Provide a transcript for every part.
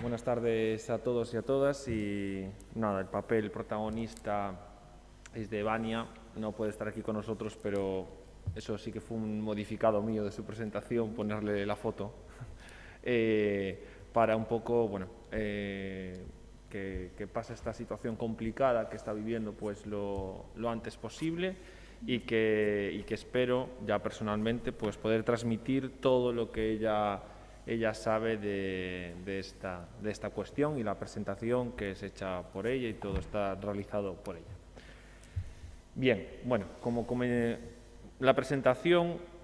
Buenas tardes a todos y a todas. Y nada, el papel protagonista es de Vania. No puede estar aquí con nosotros, pero eso sí que fue un modificado mío de su presentación, ponerle la foto para un poco, bueno, que pase esta situación complicada que está viviendo pues lo antes posible y que espero ya personalmente pues poder transmitir todo lo que ella sabe de esta cuestión y la presentación que es hecha por ella y todo está realizado por ella. Bien, bueno, como la presentación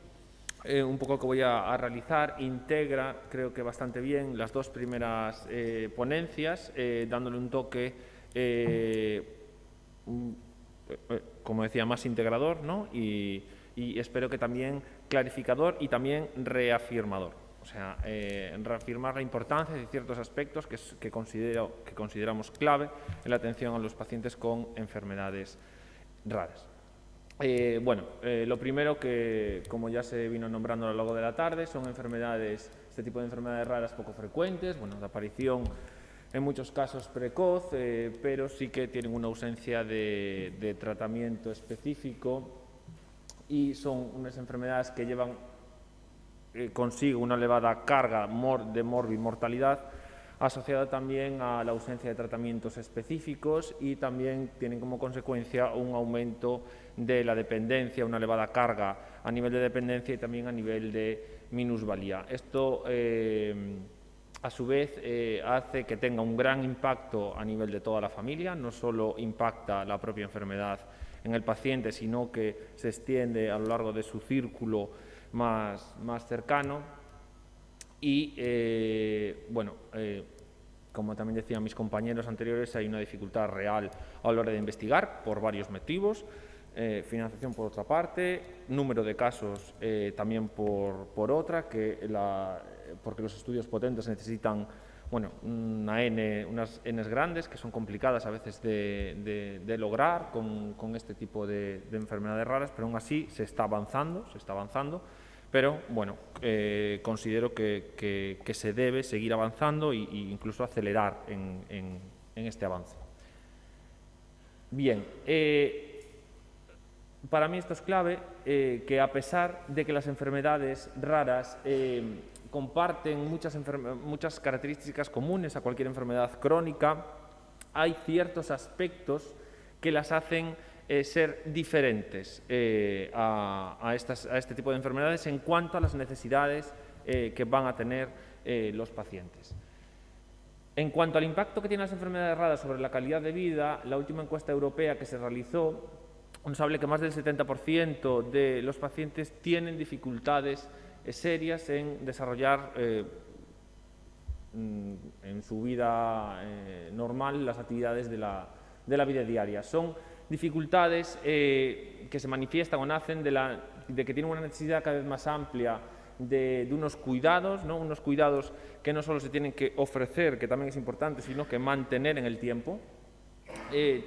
un poco que voy a realizar integra, creo que bastante bien, las dos primeras ponencias, dándole un toque, como decía, más integrador, ¿no? Y espero que también clarificador y también reafirmador. O sea, reafirmar la importancia de ciertos aspectos que consideramos clave en la atención a los pacientes con enfermedades raras. Lo primero que, como ya se vino nombrando a lo largo de la tarde, son este tipo de enfermedades raras poco frecuentes, bueno, de aparición en muchos casos precoz, pero sí que tienen una ausencia de tratamiento específico y son unas enfermedades que llevan consigo una elevada carga de morbimortalidad asociada también a la ausencia de tratamientos específicos y también tienen como consecuencia un aumento de la dependencia, una elevada carga a nivel de dependencia y también a nivel de minusvalía. Esto, a su vez, hace que tenga un gran impacto a nivel de toda la familia, no solo impacta la propia enfermedad en el paciente, sino que se extiende a lo largo de su círculo más cercano y, como también decían mis compañeros anteriores, hay una dificultad real a la hora de investigar por varios motivos, financiación por otra parte, número de casos también por otra, porque los estudios potentes necesitan unas Ns grandes que son complicadas a veces de lograr con este tipo de enfermedades raras, pero aún así se está avanzando, pero bueno, considero que se debe seguir avanzando e incluso acelerar en este avance. Bien, para mí esto es clave, que a pesar de que las enfermedades raras comparten muchas características comunes a cualquier enfermedad crónica, hay ciertos aspectos que las hacen ser diferentes a este tipo de enfermedades en cuanto a las necesidades que van a tener los pacientes. En cuanto al impacto que tienen las enfermedades raras sobre la calidad de vida, la última encuesta europea que se realizó nos habla que más del 70% de los pacientes tienen dificultades serias en desarrollar en su vida normal las actividades de la vida diaria. Son dificultades que se manifiestan o nacen de que tienen una necesidad cada vez más amplia de unos cuidados, ¿no? Unos cuidados que no solo se tienen que ofrecer, que también es importante, sino que mantener en el tiempo.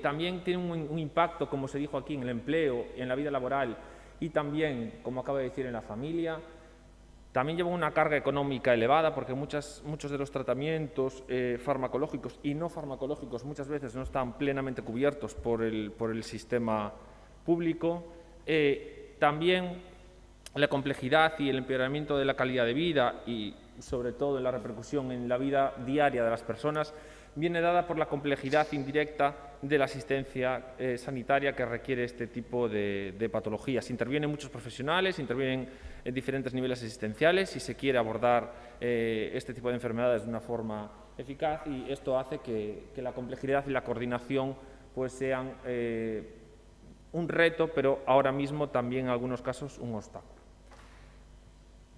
También tiene un impacto, como se dijo aquí, en el empleo, en la vida laboral y también, como acabo de decir, en la familia. También lleva una carga económica elevada porque muchos de los tratamientos farmacológicos y no farmacológicos muchas veces no están plenamente cubiertos por el sistema público. También la complejidad y el empeoramiento de la calidad de vida y sobre todo en la repercusión en la vida diaria de las personas viene dada por la complejidad indirecta de la asistencia sanitaria que requiere este tipo de patologías. Intervienen muchos profesionales, intervienen en diferentes niveles asistenciales si se quiere abordar este tipo de enfermedades de una forma eficaz y esto hace que la complejidad y la coordinación pues sean un reto, pero ahora mismo también en algunos casos un obstáculo.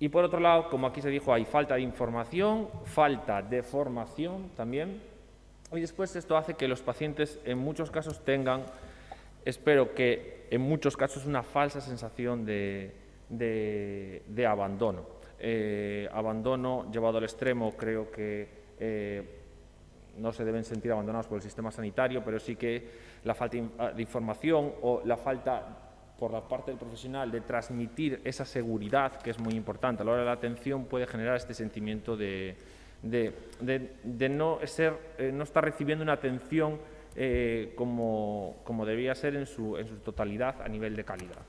Y por otro lado, como aquí se dijo, hay falta de información, falta de formación también. Y después esto hace que los pacientes en muchos casos tengan, espero que en muchos casos, una falsa sensación de abandono. Abandono llevado al extremo creo que no se deben sentir abandonados por el sistema sanitario, pero sí que la falta de información o la falta por la parte del profesional de transmitir esa seguridad, que es muy importante a la hora de la atención, puede generar este sentimiento de no estar recibiendo una atención como debería ser en su totalidad a nivel de calidad.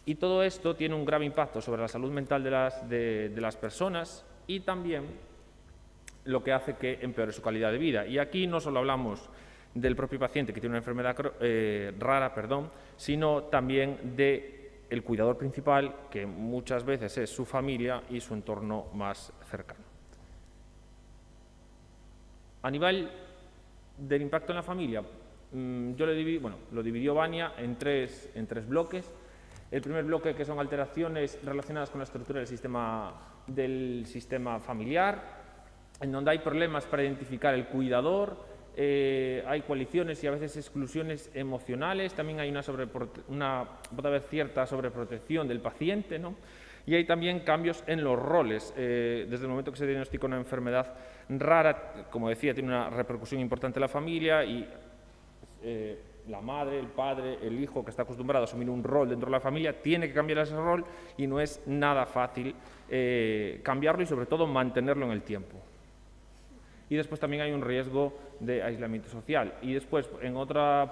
Y todo esto tiene un grave impacto sobre la salud mental de las personas y también lo que hace que empeore su calidad de vida. Y aquí no solo hablamos del propio paciente que tiene una enfermedad rara, sino también del cuidador principal, que muchas veces es su familia y su entorno más cercano. A nivel del impacto en la familia, yo lo dividió Vania en tres bloques. El primer bloque, que son alteraciones relacionadas con la estructura del sistema familiar, en donde hay problemas para identificar el cuidador, hay coaliciones y a veces exclusiones emocionales, también hay puede haber cierta sobreprotección del paciente, ¿no? Y hay también cambios en los roles. Desde el momento que se diagnostica una enfermedad rara, como decía, tiene una repercusión importante en la familia y la madre, el padre, el hijo que está acostumbrado a asumir un rol dentro de la familia tiene que cambiar ese rol y no es nada fácil cambiarlo y sobre todo mantenerlo en el tiempo. Y después también hay un riesgo de aislamiento social. Y después, en otro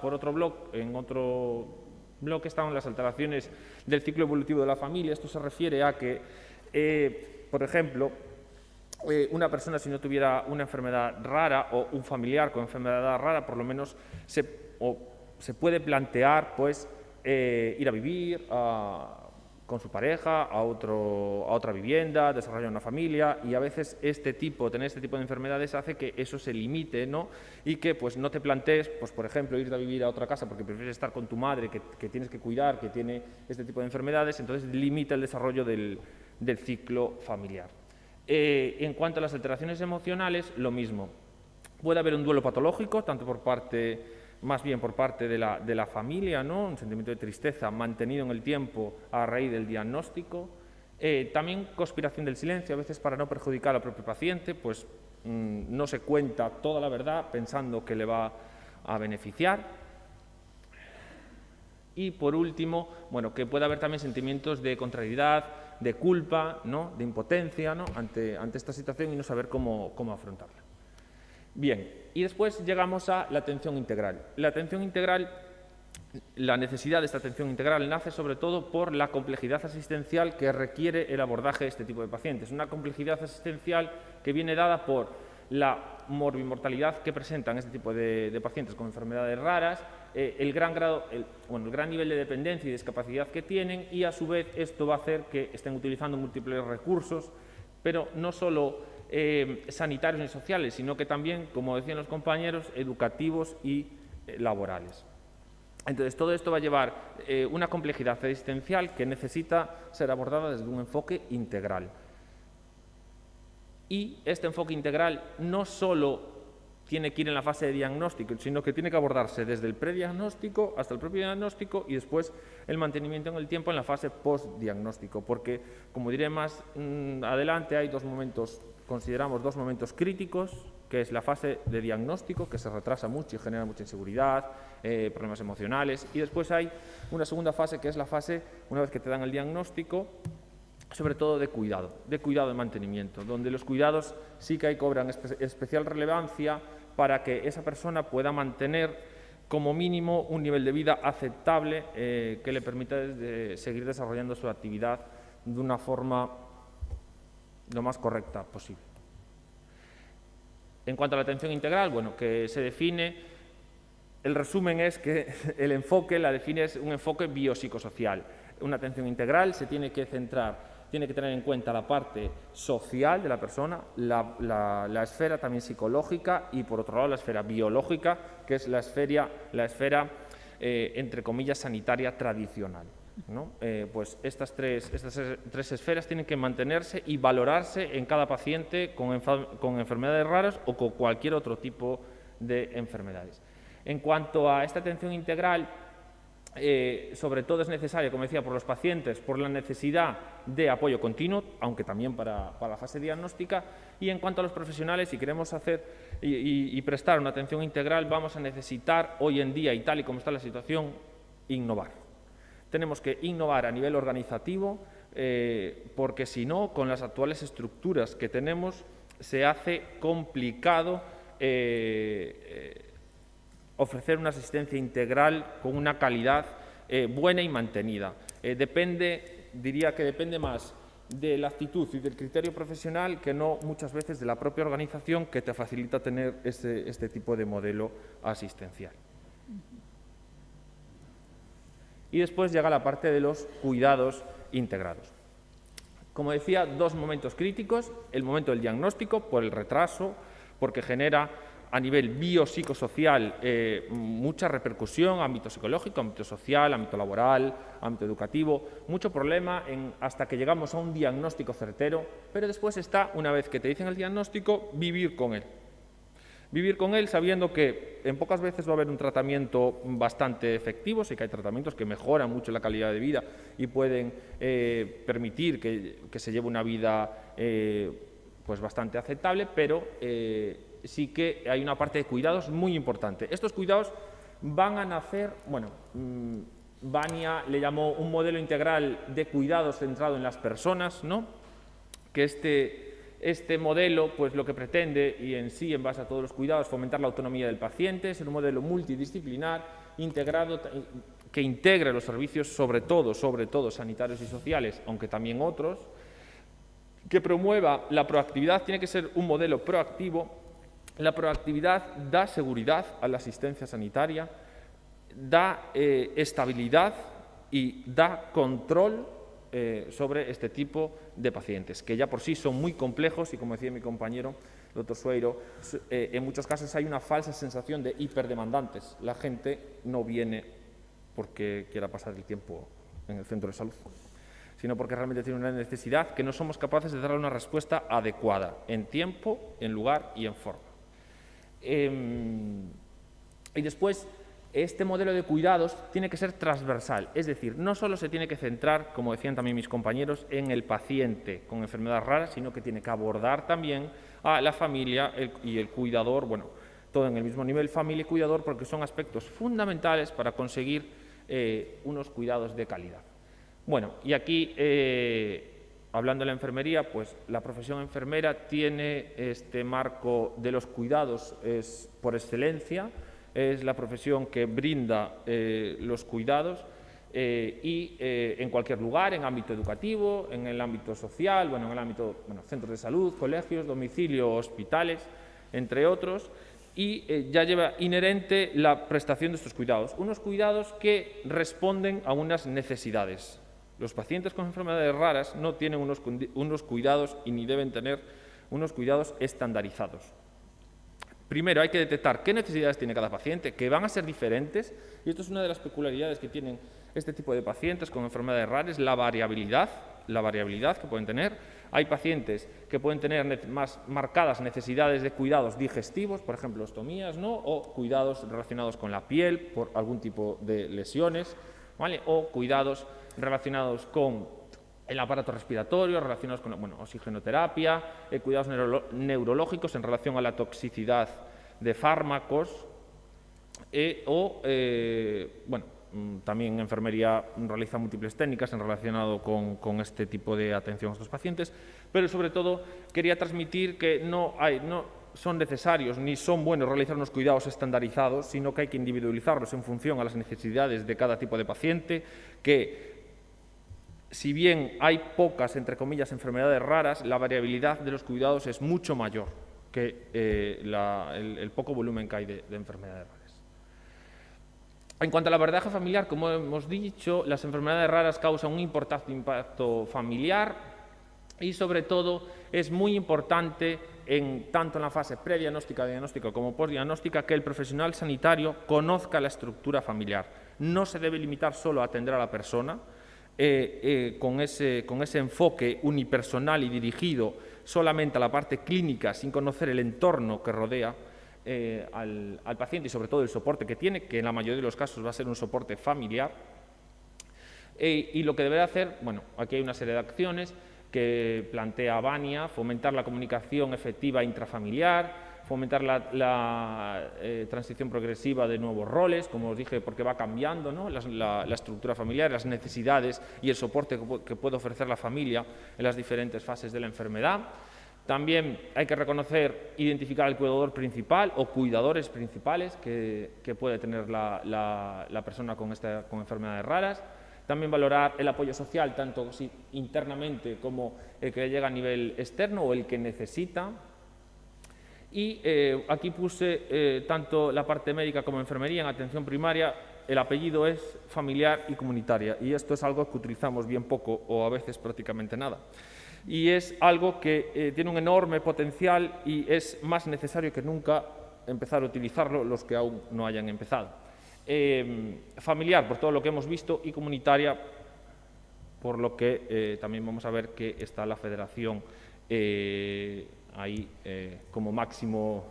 bloque están las alteraciones del ciclo evolutivo de la familia. Esto se refiere a que, por ejemplo, una persona, si no tuviera una enfermedad rara o un familiar con enfermedad rara, por lo menos se puede plantear pues, ir a vivir con su pareja a otra vivienda, desarrollar una familia, y a veces tener este tipo de enfermedades hace que eso se limite, ¿no? Y que pues, no te plantees, pues, por ejemplo, ir a vivir a otra casa porque prefieres estar con tu madre que tienes que cuidar, que tiene este tipo de enfermedades, entonces limita el desarrollo del ciclo familiar. En cuanto a las alteraciones emocionales, lo mismo. Puede haber un duelo patológico, tanto más bien por parte de la familia, ¿no? Un sentimiento de tristeza mantenido en el tiempo a raíz del diagnóstico. También conspiración del silencio, a veces para no perjudicar al propio paciente, pues no se cuenta toda la verdad pensando que le va a beneficiar. Y por último, bueno, que puede haber también sentimientos de contrariedad, de culpa, ¿no? De impotencia, ¿no? ante esta situación y no saber cómo afrontarla. Bien, y después llegamos a la atención integral. La necesidad de esta atención integral nace sobre todo por la complejidad asistencial que requiere el abordaje de este tipo de pacientes. Una complejidad asistencial que viene dada por la morbimortalidad que presentan este tipo de pacientes con enfermedades raras, el gran nivel de dependencia y discapacidad que tienen, y a su vez esto va a hacer que estén utilizando múltiples recursos, pero no solo sanitarios y sociales, sino que también, como decían los compañeros, educativos y laborales. Entonces, todo esto va a llevar una complejidad asistencial que necesita ser abordada desde un enfoque integral. Y este enfoque integral no solo tiene que ir en la fase de diagnóstico, sino que tiene que abordarse desde el prediagnóstico hasta el propio diagnóstico y después el mantenimiento en el tiempo en la fase postdiagnóstico, porque, como diré más adelante, hay consideramos dos momentos críticos, que es la fase de diagnóstico, que se retrasa mucho y genera mucha inseguridad, problemas emocionales, y después hay una segunda fase, que es la fase, una vez que te dan el diagnóstico, sobre todo de cuidado de mantenimiento, donde los cuidados sí que cobran especial relevancia para que esa persona pueda mantener como mínimo un nivel de vida aceptable que le permita seguir desarrollando su actividad de una forma lo más correcta posible. En cuanto a la atención integral, bueno, que se define, el resumen es que el enfoque la define es un enfoque biopsicosocial. Una atención integral se tiene que tener en cuenta la parte social de la persona, la esfera también psicológica y, por otro lado, la esfera biológica, que es la esfera entre comillas, sanitaria tradicional, ¿no? Pues estas tres esferas tienen que mantenerse y valorarse en cada paciente con enfermedades raras o con cualquier otro tipo de enfermedades. En cuanto a esta atención integral, sobre todo es necesaria, como decía, por los pacientes, por la necesidad de apoyo continuo, aunque también para la fase diagnóstica, y en cuanto a los profesionales, si queremos hacer y prestar una atención integral, vamos a necesitar hoy en día, y tal y como está la situación, innovar. Tenemos que innovar a nivel organizativo, porque si no, con las actuales estructuras que tenemos, se hace complicado ofrecer una asistencia integral con una calidad buena y mantenida. Diría que depende más de la actitud y del criterio profesional que no muchas veces de la propia organización que te facilita tener este tipo de modelo asistencial. Y después llega la parte de los cuidados integrados. Como decía, dos momentos críticos: el momento del diagnóstico, por el retraso, porque genera a nivel biopsicosocial mucha repercusión, ámbito psicológico, ámbito social, ámbito laboral, ámbito educativo, mucho problema hasta que llegamos a un diagnóstico certero, pero después está, una vez que te dicen el diagnóstico, vivir con él. Vivir con él sabiendo que en pocas veces va a haber un tratamiento bastante efectivo, sí que hay tratamientos que mejoran mucho la calidad de vida y pueden permitir que se lleve una vida pues bastante aceptable, pero sí que hay una parte de cuidados muy importante. Estos cuidados van a nacer, bueno, Vania le llamó un modelo integral de cuidados centrado en las personas, ¿no? Que este modelo, pues lo que pretende, y en sí, en base a todos los cuidados, fomentar la autonomía del paciente, ser un modelo multidisciplinar, integrado, que integre los servicios, sobre todo sanitarios y sociales, aunque también otros, que promueva la proactividad. Tiene que ser un modelo proactivo. La proactividad da seguridad a la asistencia sanitaria, da estabilidad y da control sobre este tipo de pacientes, que ya por sí son muy complejos y, como decía mi compañero, doctor Sueiro, en muchos casos hay una falsa sensación de hiperdemandantes. La gente no viene porque quiera pasar el tiempo en el centro de salud, sino porque realmente tiene una necesidad que no somos capaces de darle una respuesta adecuada, en tiempo, en lugar y en forma. Y después, este modelo de cuidados tiene que ser transversal, es decir, no solo se tiene que centrar, como decían también mis compañeros, en el paciente con enfermedades raras, sino que tiene que abordar también a la familia y el cuidador, bueno, todo en el mismo nivel, familia y cuidador, porque son aspectos fundamentales para conseguir unos cuidados de calidad. Bueno, y aquí, hablando de la enfermería, pues la profesión enfermera tiene este marco de los cuidados por excelencia. Es la profesión que brinda los cuidados en cualquier lugar, en ámbito educativo, en el ámbito social, bueno, en el ámbito, centros de salud, colegios, domicilio, hospitales, entre otros, y ya lleva inherente la prestación de estos cuidados, unos cuidados que responden a unas necesidades. Los pacientes con enfermedades raras no tienen unos cuidados y ni deben tener unos cuidados estandarizados. Primero hay que detectar qué necesidades tiene cada paciente, que van a ser diferentes, y esto es una de las peculiaridades que tienen este tipo de pacientes con enfermedades raras, la variabilidad que pueden tener. Hay pacientes que pueden tener más marcadas necesidades de cuidados digestivos, por ejemplo, ostomías, ¿no? O cuidados relacionados con la piel por algún tipo de lesiones, ¿vale? O cuidados relacionados con el aparato respiratorio, relacionados con oxigenoterapia, cuidados neurológicos en relación a la toxicidad de fármacos, también enfermería realiza múltiples técnicas en relacionado con este tipo de atención a estos pacientes, pero sobre todo quería transmitir que no son necesarios ni son buenos realizar unos cuidados estandarizados, sino que hay que individualizarlos en función a las necesidades de cada tipo de paciente, que si bien hay pocas, entre comillas, enfermedades raras, la variabilidad de los cuidados es mucho mayor que el poco volumen que hay de enfermedades raras. En cuanto al abordaje familiar, como hemos dicho, las enfermedades raras causan un importante impacto familiar y, sobre todo, es muy importante, tanto en la fase prediagnóstica, diagnóstica como postdiagnóstica, que el profesional sanitario conozca la estructura familiar. No se debe limitar solo a atender a la persona, con ese enfoque unipersonal y dirigido solamente a la parte clínica, sin conocer el entorno que rodea al paciente y sobre todo el soporte que tiene, que en la mayoría de los casos va a ser un soporte familiar. Y lo que deberá hacer, bueno, aquí hay una serie de acciones que plantea Vania: fomentar la comunicación efectiva intrafamiliar, fomentar la transición progresiva de nuevos roles, como os dije, porque va cambiando, ¿no?, la estructura familiar, las necesidades y el soporte que puede ofrecer la familia en las diferentes fases de la enfermedad. También hay que reconocer, identificar al cuidador principal o cuidadores principales que puede tener la persona con enfermedades raras. También valorar el apoyo social, tanto internamente como el que llega a nivel externo o el que necesita. Y aquí puse tanto la parte médica como enfermería en atención primaria. El apellido es familiar y comunitaria, y esto es algo que utilizamos bien poco o a veces prácticamente nada. Y es algo que tiene un enorme potencial y es más necesario que nunca empezar a utilizarlo los que aún no hayan empezado. Familiar, por todo lo que hemos visto, y comunitaria, por lo que también vamos a ver que está la federación ahí como máximo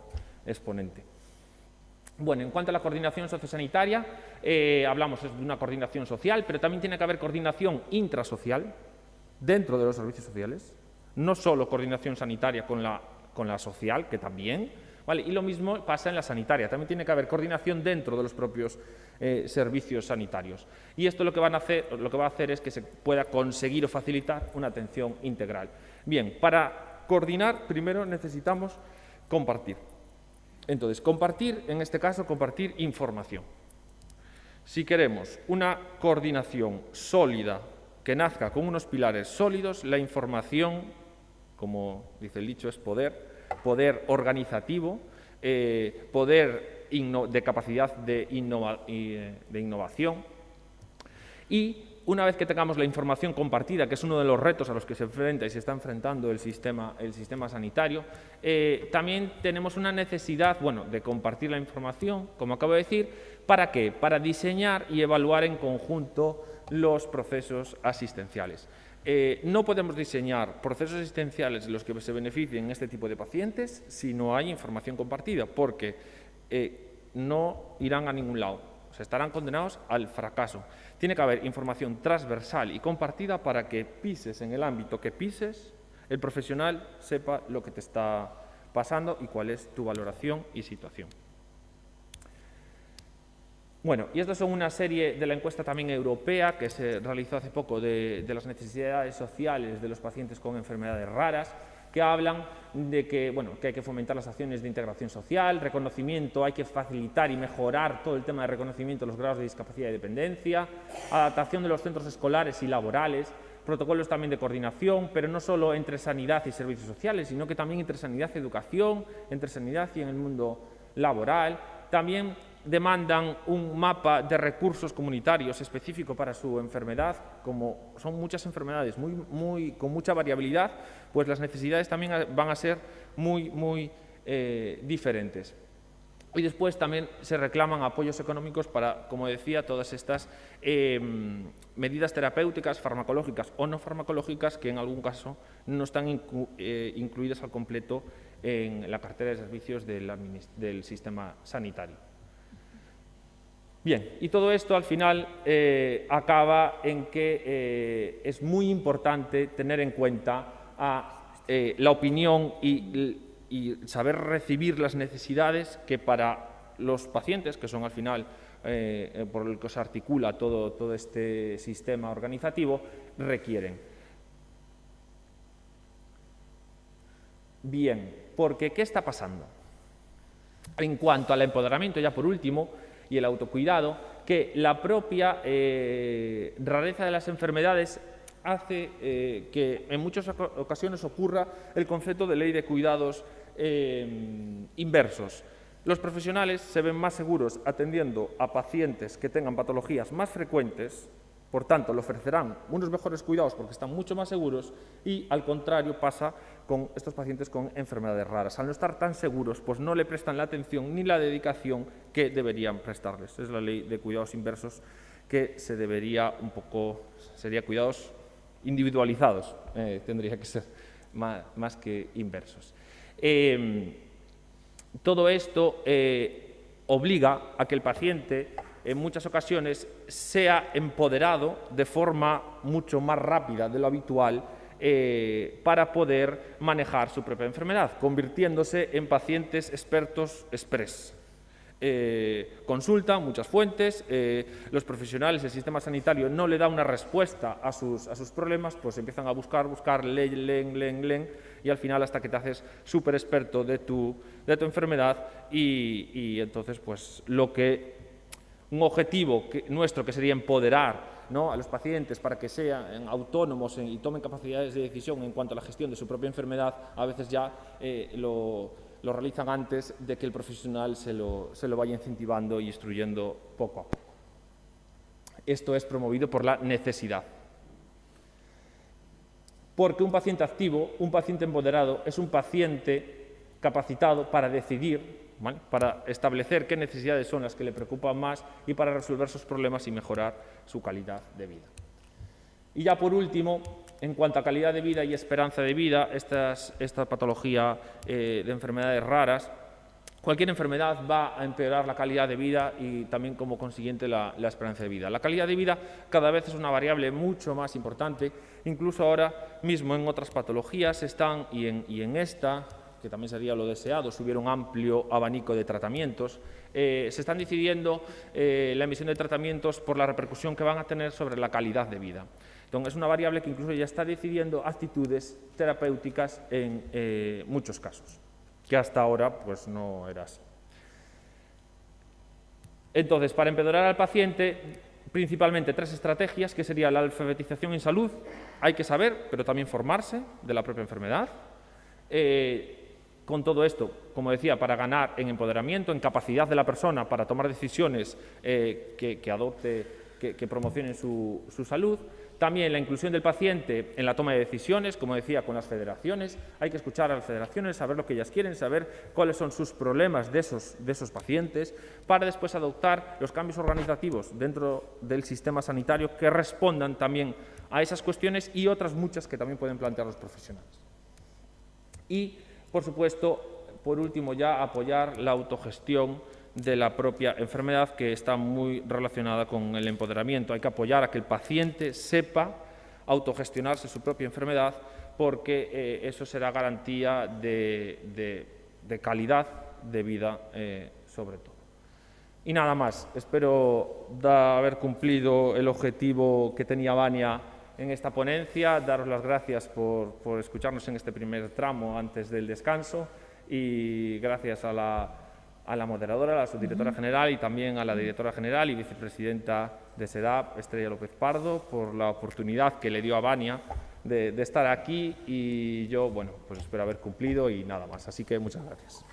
exponente. Bueno, en cuanto a la coordinación sociosanitaria, hablamos de una coordinación social, pero también tiene que haber coordinación intrasocial dentro de los servicios sociales, no solo coordinación sanitaria con la social, que también, ¿vale? Y lo mismo pasa en la sanitaria, también tiene que haber coordinación dentro de los propios servicios sanitarios. Y esto lo que va a hacer es que se pueda conseguir o facilitar una atención integral. Bien, para coordinar, primero necesitamos compartir. Entonces, compartir, en este caso, compartir información. Si queremos una coordinación sólida que nazca con unos pilares sólidos, la información, como dice el dicho, es poder organizativo, poder de capacidad de innovación. Y una vez que tengamos la información compartida, que es uno de los retos a los que se enfrenta y se está enfrentando el sistema sanitario, también tenemos una necesidad, bueno, de compartir la información, como acabo de decir. ¿Para qué? Para diseñar y evaluar en conjunto los procesos asistenciales. No podemos diseñar procesos asistenciales de los que se beneficien este tipo de pacientes si no hay información compartida, porque no irán a ningún lado, o sea, estarán condenados al fracaso. Tiene que haber información transversal y compartida para que pises en el ámbito que pises, el profesional sepa lo que te está pasando y cuál es tu valoración y situación. Bueno, y estas son una serie de la encuesta también europea que se realizó hace poco de las necesidades sociales de los pacientes con enfermedades raras, que hablan de que, bueno, que hay que fomentar las acciones de integración social, reconocimiento, hay que facilitar y mejorar todo el tema de reconocimiento de los grados de discapacidad y dependencia, adaptación de los centros escolares y laborales, protocolos también de coordinación, pero no solo entre sanidad y servicios sociales, sino que también entre sanidad y educación, entre sanidad y en el mundo laboral. También demandan un mapa de recursos comunitarios específico para su enfermedad. Como son muchas enfermedades con mucha variabilidad, pues las necesidades también van a ser muy diferentes. Y después también se reclaman apoyos económicos para, como decía, todas estas medidas terapéuticas, farmacológicas o no farmacológicas, que en algún caso no están incluidas al completo en la cartera de servicios del sistema sanitario. Bien, y todo esto al final acaba en que es muy importante tener en cuenta la opinión y saber recibir las necesidades que para los pacientes, que son al final por el que se articula todo este sistema organizativo, requieren. Bien, porque ¿qué está pasando? En cuanto al empoderamiento, ya por último, y el autocuidado, que la propia rareza de las enfermedades hace que en muchas ocasiones ocurra el concepto de ley de cuidados inversos. Los profesionales se ven más seguros atendiendo a pacientes que tengan patologías más frecuentes, por tanto, le ofrecerán unos mejores cuidados porque están mucho más seguros, y al contrario pasa con estos pacientes con enfermedades raras. Al no estar tan seguros, pues no le prestan la atención ni la dedicación que deberían prestarles. Es la ley de cuidados inversos que se debería sería cuidados individualizados, tendría que ser más que inversos. Todo esto obliga a que el paciente en muchas ocasiones sea empoderado de forma mucho más rápida de lo habitual para poder manejar su propia enfermedad, convirtiéndose en pacientes expertos express. Consultan muchas fuentes, los profesionales, el sistema sanitario no le da una respuesta a sus problemas, pues empiezan a buscar, leen, y al final hasta que te haces súper experto de tu enfermedad y entonces pues un objetivo nuestro que sería empoderar, ¿no?, a los pacientes para que sean autónomos y tomen capacidades de decisión en cuanto a la gestión de su propia enfermedad, a veces ya lo realizan antes de que el profesional se lo vaya incentivando y instruyendo poco a poco. Esto es promovido por la necesidad. Porque un paciente activo, un paciente empoderado, es un paciente capacitado para decidir, ¿vale?, para establecer qué necesidades son las que le preocupan más y para resolver sus problemas y mejorar su calidad de vida. Y ya por último, en cuanto a calidad de vida y esperanza de vida, esta patología de enfermedades raras, cualquier enfermedad va a empeorar la calidad de vida y también como consiguiente la esperanza de vida. La calidad de vida cada vez es una variable mucho más importante, incluso ahora mismo en otras patologías están, y en esta, que también sería lo deseado, si hubiera un amplio abanico de tratamientos, se están decidiendo la emisión de tratamientos por la repercusión que van a tener sobre la calidad de vida. Entonces, es una variable que incluso ya está decidiendo actitudes terapéuticas en muchos casos, que hasta ahora pues, no era así. Entonces, para empeorar al paciente, principalmente 3 estrategias, que sería la alfabetización en salud, hay que saber, pero también formarse de la propia enfermedad. Con todo esto, como decía, para ganar en empoderamiento, en capacidad de la persona para tomar decisiones que promocionen su salud. También la inclusión del paciente en la toma de decisiones, como decía, con las federaciones. Hay que escuchar a las federaciones, saber lo que ellas quieren, saber cuáles son sus problemas de esos pacientes, para después adoptar los cambios organizativos dentro del sistema sanitario que respondan también a esas cuestiones y otras muchas que también pueden plantear los profesionales. Y, por supuesto, por último, ya apoyar la autogestión de la propia enfermedad, que está muy relacionada con el empoderamiento. Hay que apoyar a que el paciente sepa autogestionarse su propia enfermedad, porque eso será garantía de calidad de vida sobre todo. Y nada más, espero haber cumplido el objetivo que tenía Vania en esta ponencia, daros las gracias por escucharnos en este primer tramo antes del descanso y gracias a la moderadora, a la subdirectora general y también a la directora general y vicepresidenta de SEDAP, Estrella López Pardo, por la oportunidad que le dio a Vania de estar aquí y yo, bueno, pues espero haber cumplido y nada más. Así que muchas gracias.